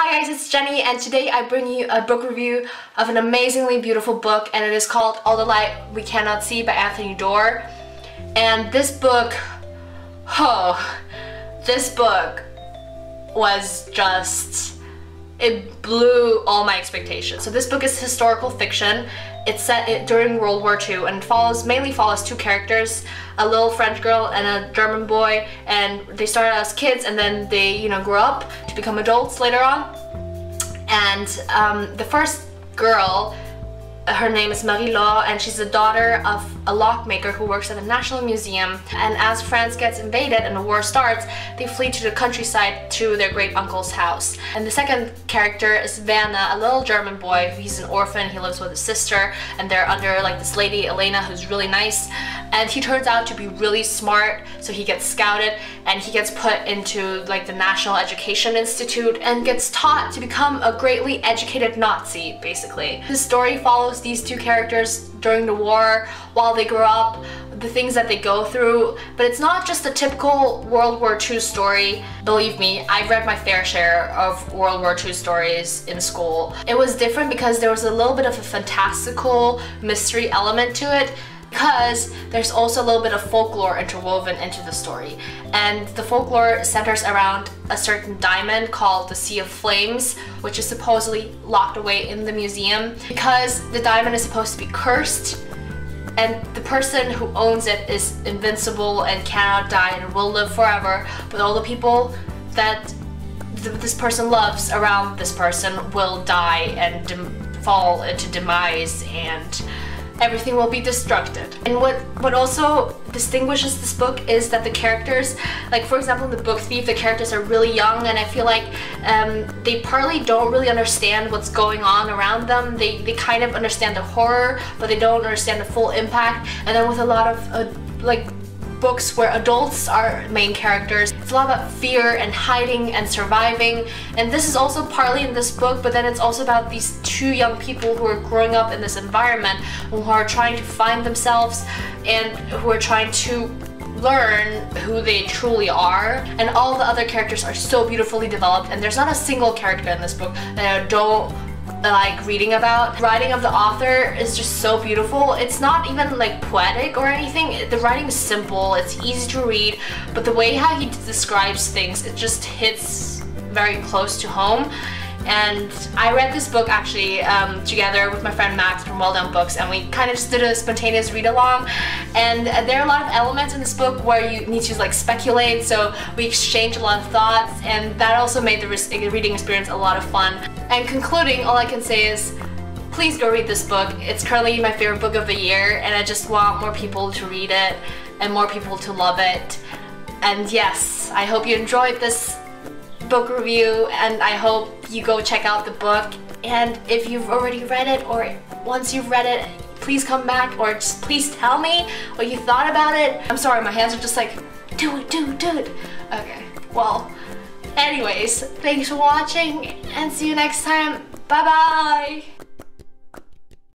Hi guys, it's Jenny, and today I bring you a book review of an amazingly beautiful book, and it is called All the Light We Cannot See by Doerr. And this book, this book was just, it blew all my expectations. So this book is historical fiction. It's set during World War II and mainly follows two characters, a little French girl and a German boy, and they started as kids and then they, grow up to become adults later on. And the first girl, her name is Marie-Laure, and she's the daughter of a lockmaker who works at the National Museum. And as France gets invaded and the war starts, they flee to the countryside to their great uncle's house. And the second character is Werner, a little German boy. He's an orphan, he lives with his sister, and they're under like this lady, Elena, who's really nice. And he turns out to be really smart, so he gets scouted and he gets put into like the National Education Institute and gets taught to become a greatly educated Nazi, basically. The story follows these two characters during the war, while they grow up, the things that they go through, but it's not just a typical World War II story. Believe me, I've read my fair share of World War II stories in school. It was different because there was a little bit of a fantastical mystery element to it, because there's also a little bit of folklore interwoven into the story. And the folklore centers around a certain diamond called the Sea of Flames, which is supposedly locked away in the museum because the diamond is supposed to be cursed, and the person who owns it is invincible and cannot die and will live forever, but all the people that this person loves around this person will die and fall into demise, and everything will be destructed. And what also distinguishes this book is that the characters, like for example in the book Thief, the characters are really young, and I feel like they partly don't really understand what's going on around them. They kind of understand the horror, but they don't understand the full impact. And then with a lot of like books where adults are main characters, it's a lot about fear and hiding and surviving, and this is also partly in this book, but then it's also about these two young people who are growing up in this environment, who are trying to find themselves and who are trying to learn who they truly are. And all the other characters are so beautifully developed, and there's not a single character in this book that I don't like reading about. Writing of the author is just so beautiful. It's not even like poetic or anything. The writing is simple, it's easy to read, but the way how he describes things, it just hits very close to home. And I read this book actually together with my friend Max from Well Done Books, and we kind of just did a spontaneous read along. And there are a lot of elements in this book where you need to like speculate, so we exchanged a lot of thoughts, and that also made the reading experience a lot of fun. And concluding, all I can say is, please go read this book. It's currently my favorite book of the year, and I just want more people to read it and more people to love it. And yes, I hope you enjoyed this book review, and I hope you go check out the book. And if you've already read it, or once you've read it, please come back, or just please tell me what you thought about it. I'm sorry, my hands are just like, do it. Okay, well, anyways, thanks for watching, and see you next time. Bye bye.